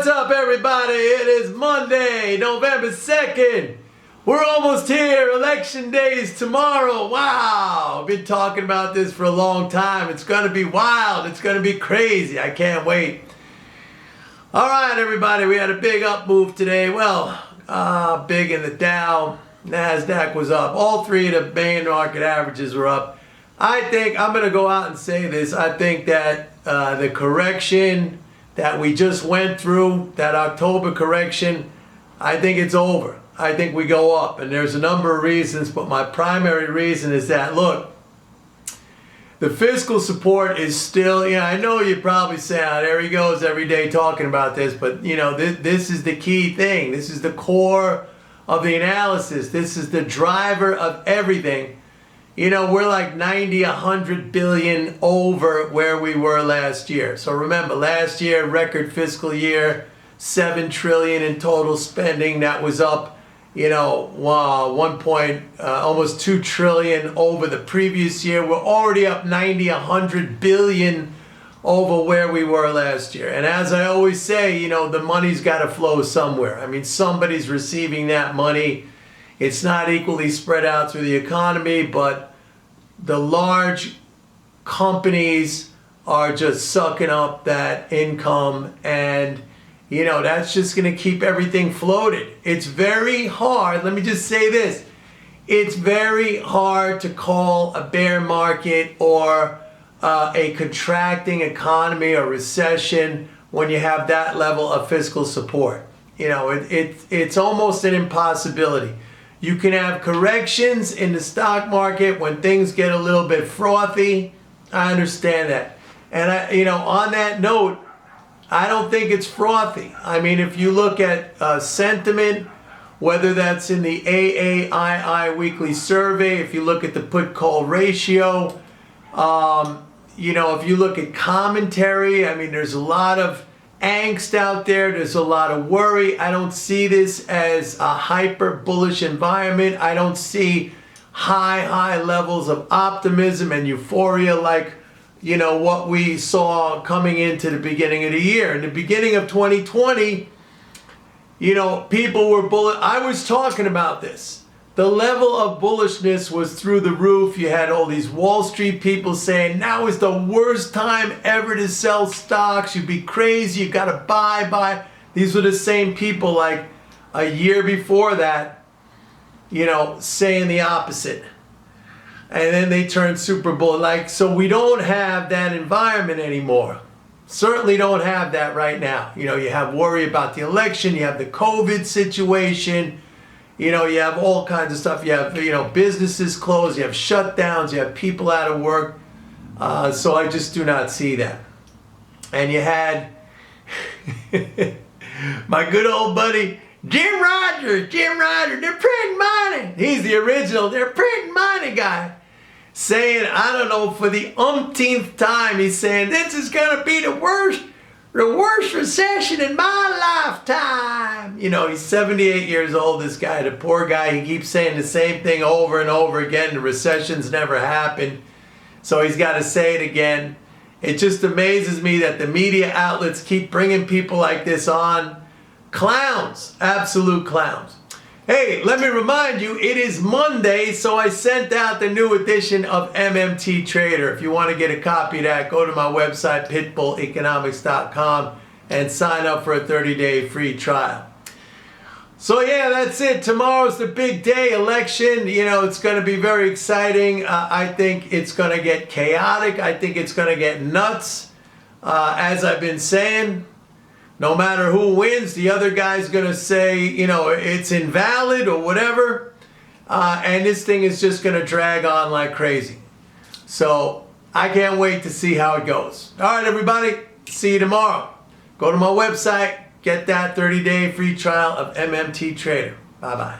What's up, everybody? It is Monday, November 2nd. We're almost here. Election day is tomorrow. Wow. I've been talking about this for a long time. It's going to be wild. It's going to be crazy. I can't wait. All right, everybody. We had a big up move today. Well, big in the Dow. NASDAQ was up. All three of the main market averages were up. I think, I'm going to go out and say this. I think that the correction that we just went through, that October correction, I think it's over. I think we go up, and there's a number of reasons, but my primary reason is that, look, the fiscal support is still, I know you're probably saying, oh, there he goes every day talking about this, but this is the key thing. This is the core of the analysis. This is the driver of everything. We're like 90, 100 billion over where we were last year. So remember, last year, record fiscal year, 7 trillion in total spending. That was up, almost 2 trillion over the previous year. We're already up 90, 100 billion over where we were last year. And as I always say, the money's got to flow somewhere. I mean, somebody's receiving that money. It's not equally spread out through the economy, but the large companies are just sucking up that income, and that's just going to keep everything floated. It's very hard. Let me just say this. It's very hard to call a bear market or a contracting economy or recession when you have that level of fiscal support. It's almost an impossibility. You can have corrections in the stock market when things get a little bit frothy. I understand that. And on that note, I don't think it's frothy. I mean, if you look at sentiment, whether that's in the AAII weekly survey, if you look at the put-call ratio, if you look at commentary, I mean, there's a lot of angst out there. There's a lot of worry. I don't see this as a hyper bullish environment. I don't see high levels of optimism and euphoria like, what we saw coming into the beginning of the year. In the beginning of 2020, people were bullish. I was talking about this. The level of bullishness was through the roof. You had all these Wall Street people saying, now is the worst time ever to sell stocks. You'd be crazy. You got to buy. These were the same people like a year before that, saying the opposite. And then they turned super bullish. So we don't have that environment anymore. Certainly don't have that right now. You have worry about the election. You have the COVID situation. You have all kinds of stuff. You have, businesses closed. You have shutdowns. You have people out of work. So I just do not see that. And you had my good old buddy, Jim Rogers, they're printing money. He's the original, they're printing money guy. Saying, I don't know, for the umpteenth time, he's saying, this is going to be the worst recession in my lifetime. He's 78 years old, this guy, the poor guy. He keeps saying the same thing over and over again. The recession's never happened. So he's got to say it again. It just amazes me that the media outlets keep bringing people like this on. Clowns, absolute clowns. Hey, let me remind you, it is Monday, so I sent out the new edition of MMT Trader. If you want to get a copy of that, go to my website, pitbulleconomics.com, and sign up for a 30-day free trial. So yeah, that's it. Tomorrow's the big day, election. It's going to be very exciting. I think it's going to get chaotic. I think it's going to get nuts. As I've been saying, no matter who wins, the other guy's going to say, it's invalid or whatever. And this thing is just going to drag on like crazy. So I can't wait to see how it goes. All right, everybody. See you tomorrow. Go to my website. Get that 30-day free trial of MMT Trader. Bye-bye.